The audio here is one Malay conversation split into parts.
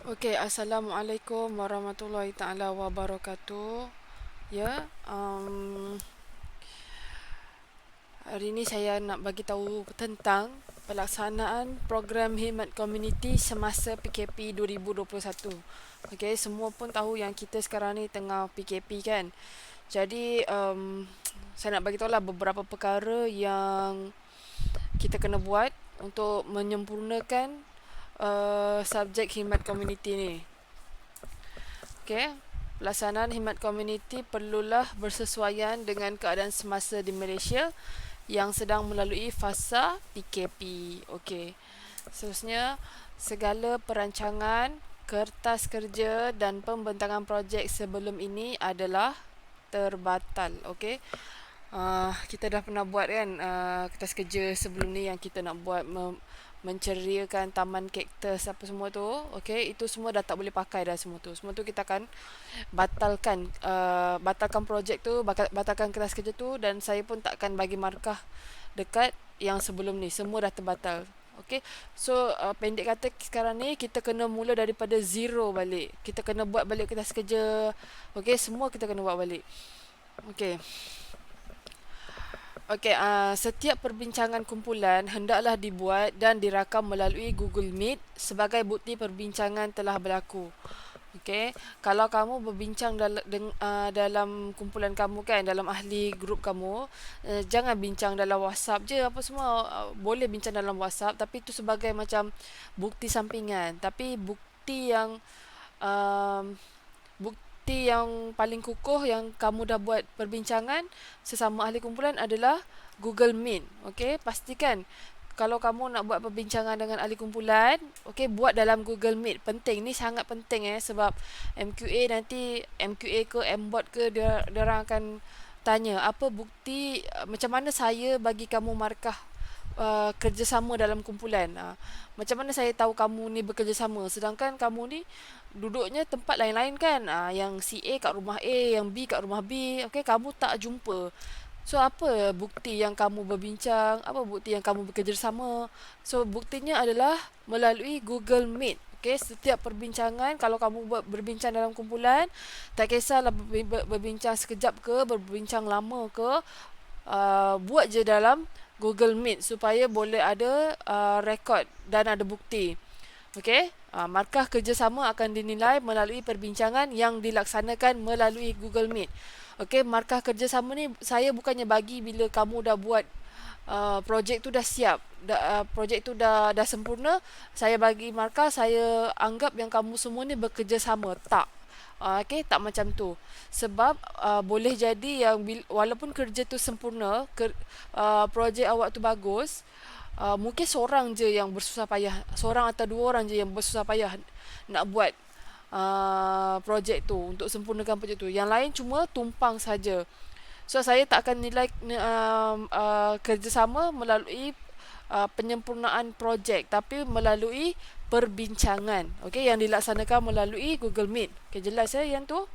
Okey, Assalamualaikum warahmatullahi taala wabarakatuh. Ya, hari ini saya nak bagi tahu tentang pelaksanaan program khidmat komuniti semasa PKP 2021. Okey, semua pun tahu yang kita sekarang ni tengah PKP kan. Jadi, saya nak bagi tahu lah beberapa perkara yang kita kena buat untuk menyempurnakan subjek khidmat komuniti ni. Okey, pelaksanaan khidmat komuniti perlulah bersesuaian dengan keadaan semasa di Malaysia yang sedang melalui fasa PKP. Okey. Seterusnya, segala perancangan, kertas kerja dan pembentangan projek sebelum ini adalah terbatal. Okey. Kita dah pernah buat kan kertas kerja sebelum ni yang kita nak buat menceriakan taman kaktus apa semua tu. Okey, itu semua dah tak boleh pakai dah semua tu. Semua tu kita akan batalkan projek tu, batalkan kertas kerja tu, dan saya pun takkan bagi markah dekat yang sebelum ni. Semua dah terbatal. Okey. So pendek kata sekarang ni kita kena mula daripada zero balik. Kita kena buat balik kertas kerja. Okey, semua kita kena buat balik. Okey. Okey, setiap perbincangan kumpulan hendaklah dibuat dan dirakam melalui Google Meet sebagai bukti perbincangan telah berlaku. Okey, kalau kamu berbincang dalam kumpulan kamu kan, dalam ahli grup kamu, jangan bincang dalam WhatsApp je apa semua. Boleh bincang dalam WhatsApp tapi itu sebagai macam bukti sampingan. Tapi um, bukti yang paling kukuh yang kamu dah buat perbincangan sesama ahli kumpulan adalah Google Meet. Okey, pastikan kalau kamu nak buat perbincangan dengan ahli kumpulan, okey, buat dalam Google Meet. Penting, ni sangat penting sebab MQA nanti, MQA ke MBOT ke, dia orang akan tanya apa bukti, macam mana saya bagi kamu markah kerjasama dalam kumpulan. Macam mana saya tahu kamu ni bekerjasama sedangkan kamu ni duduknya tempat lain-lain kan. Yang si A kat rumah A, yang B kat rumah B. Okey, kamu tak jumpa. So apa bukti yang kamu berbincang, apa bukti yang kamu bekerjasama? So buktinya adalah melalui Google Meet. Okey, setiap perbincangan kalau kamu berbincang dalam kumpulan, tak kisahlah berbincang sekejap ke, berbincang lama ke, buat je dalam Google Meet supaya boleh ada rekod dan ada bukti. Okey, markah kerjasama akan dinilai melalui perbincangan yang dilaksanakan melalui Google Meet. Okey, markah kerjasama ni saya bukannya bagi bila kamu dah buat projek tu dah siap, projek tu dah sempurna, saya bagi markah, saya anggap yang kamu semua ni bekerjasama. Tak. Okey, tak macam tu. Sebab boleh jadi yang walaupun kerja tu sempurna, projek awak tu bagus, mungkin seorang je yang bersusah payah, seorang atau dua orang je yang bersusah payah nak buat projek tu, untuk sempurnakan projek tu. Yang lain cuma tumpang saja. So saya tak akan nilai kerjasama melalui penyempurnaan projek, tapi melalui perbincangan, okey, yang dilaksanakan melalui Google Meet. Okey, jelas yang tu?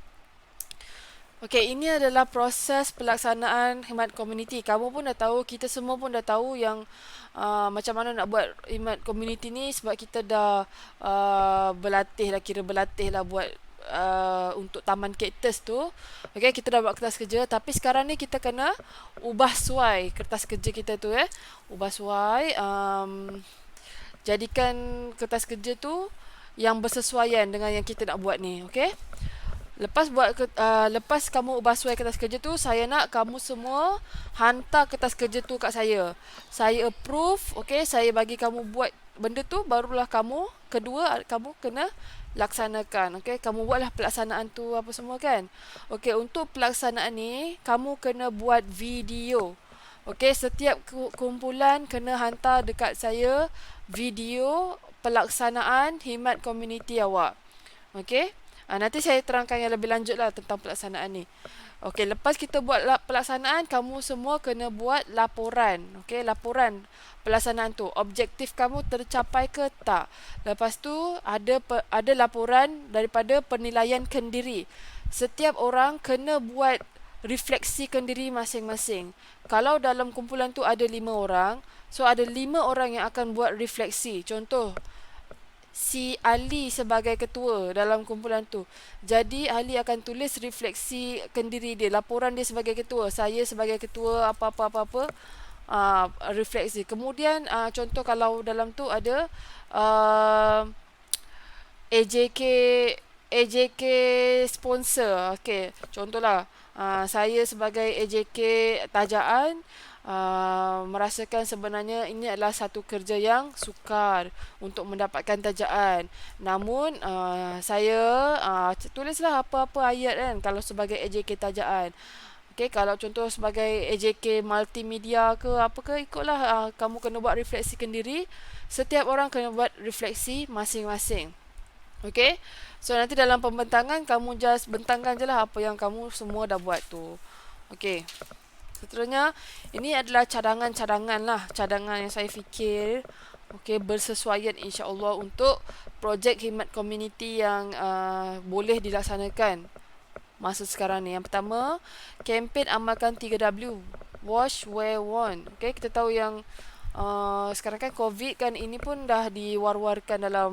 Okey, ini adalah proses pelaksanaan khidmat komuniti. Kamu pun dah tahu, kita semua pun dah tahu yang macam mana nak buat khidmat komuniti ni sebab kita dah berlatih lah buat untuk taman kaktus tu. Okey, kita dah buat kertas kerja, tapi sekarang ni kita kena ubah suai kertas kerja kita tu ubah suai, jadikan kertas kerja tu yang bersesuaian dengan yang kita nak buat ni. Okey, lepas kamu ubah suai kertas kerja tu, saya nak kamu semua hantar kertas kerja tu kat saya. Saya approve, okey, saya bagi kamu buat benda tu, barulah kedua kamu kena laksanakan. Okey, kamu buatlah pelaksanaan tu apa semua kan. Okey, untuk pelaksanaan ni kamu kena buat video. Okey, setiap kumpulan kena hantar dekat saya video pelaksanaan khidmat komuniti awak. Okey. Nanti saya terangkan yang lebih lanjut lah tentang pelaksanaan ni. Okey, lepas kita buat pelaksanaan, kamu semua kena buat laporan. Okey, laporan pelaksanaan tu. Objektif kamu tercapai ke tak? Lepas tu ada laporan daripada penilaian kendiri. Setiap orang kena buat refleksi kendiri masing-masing. Kalau dalam kumpulan tu ada 5 orang, so ada 5 orang yang akan buat refleksi. Contoh, si Ali sebagai ketua dalam kumpulan tu. Jadi Ali akan tulis refleksi kendiri dia, laporan dia sebagai ketua, saya sebagai ketua apa-apa-apa-apa, refleksi. Kemudian contoh kalau dalam tu ada uh, AJK AJK sponsor. Okey, contohlah saya sebagai AJK tajaan merasakan sebenarnya ini adalah satu kerja yang sukar untuk mendapatkan tajaan. Namun saya tulislah apa-apa ayat kan kalau sebagai AJK tajaan. Okey, kalau contoh sebagai AJK multimedia ke apa ke, ikutlah kamu kena buat refleksi kendiri. Setiap orang kena buat refleksi masing-masing. Okay. So nanti dalam pembentangan kamu just bentangkan je lah apa yang kamu semua dah buat tu. Okay. Seterusnya, ini adalah cadangan-cadangan lah. Cadangan yang saya fikir bersesuaian insya-Allah untuk projek khidmat komuniti yang boleh dilaksanakan masa sekarang ni. Yang pertama, kempen amalkan 3W. Wash, wear, warn. Okay, kita tahu yang sekarang kan COVID kan, ini pun dah diwar-warkan dalam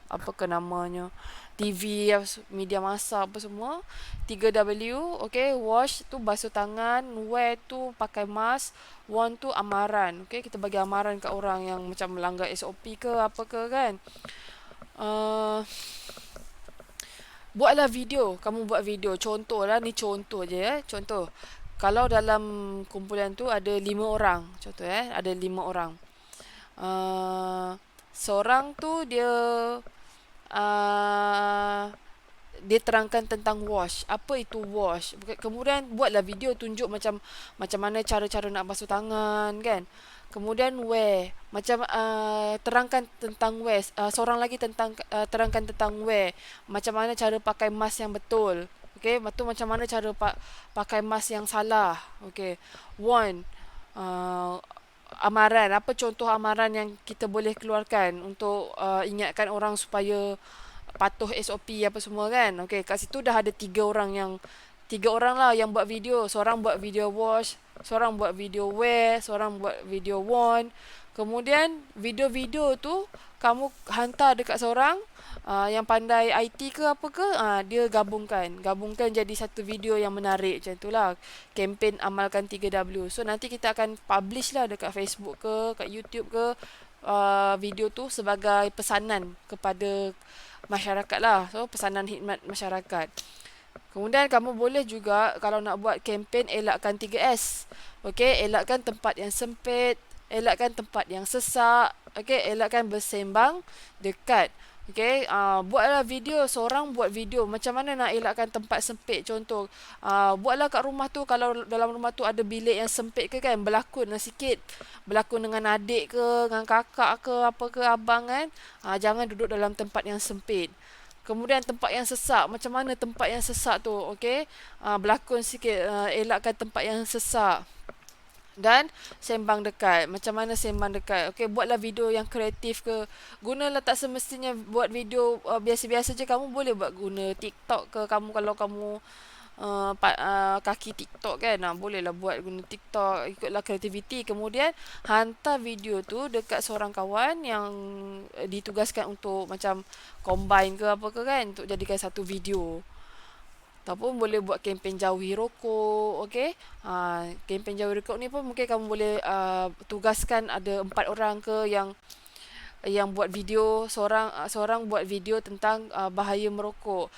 apa ke namanya, TV, media massa apa semua. 3W, okay, wash tu basuh tangan, wear tu pakai mask, warn tu amaran. Okay, kita bagi amaran kat orang yang macam melanggar SOP ke apa ke kan. Buatlah video, kamu buat video. Contoh lah, ni contoh je ya. Contoh, kalau dalam kumpulan tu ada 5 orang, contoh ada 5 orang. Seorang tu uh, dia terangkan tentang wash. Apa itu wash? Kemudian buatlah video, tunjuk macam mana cara-cara nak basuh tangan kan. Kemudian wear, macam terangkan tentang wear. Seorang lagi terangkan tentang wear, macam mana cara pakai mask yang betul. Okey, macam mana cara pakai mask yang salah. Okey. One, amaran. Apa contoh amaran yang kita boleh keluarkan untuk ingatkan orang supaya patuh SOP apa semua kan. Okey, kat situ dah ada 3 orang lah yang buat video. Seorang buat video wash, seorang buat video wear, seorang buat video warn. Kemudian video-video tu kamu hantar dekat seorang yang pandai IT ke apa ke, dia gabungkan jadi satu video yang menarik macam itulah. Kempen amalkan 3W. So nanti kita akan publish lah dekat Facebook ke, kat YouTube ke, video tu sebagai pesanan kepada masyarakat lah. So pesanan khidmat masyarakat. Kemudian kamu boleh juga kalau nak buat kempen, elakkan 3S. Okey, elakkan tempat yang sempit, elakkan tempat yang sesak, okey, elakkan bersembang dekat. Okey, buatlah video, seorang buat video macam mana nak elakkan tempat sempit. Contoh, buatlah kat rumah tu, kalau dalam rumah tu ada bilik yang sempit ke kan, berlakon lah sikit. Berlakon dengan adik ke, dengan kakak ke, apa ke, abang kan. Jangan duduk dalam tempat yang sempit. Kemudian tempat yang sesak, macam mana tempat yang sesak tu, okey? Berlakon sikit, elakkan tempat yang sesak. Dan sembang dekat. Macam mana sembang dekat? Okey, buatlah video yang kreatif ke. Gunalah, tak semestinya buat video biasa-biasa je. Kamu boleh buat guna TikTok ke. Kamu kalau kamu kaki TikTok kan, bolehlah buat guna TikTok, ikutlah kreativiti. Kemudian hantar video tu dekat seorang kawan yang ditugaskan untuk macam combine ke apa ke kan, untuk jadikan satu video. Ataupun boleh buat kempen jauhi rokok. Okey, kempen jauhi rokok ni pun mungkin kamu boleh tugaskan ada 4 orang ke yang buat video. Seorang buat video tentang bahaya merokok.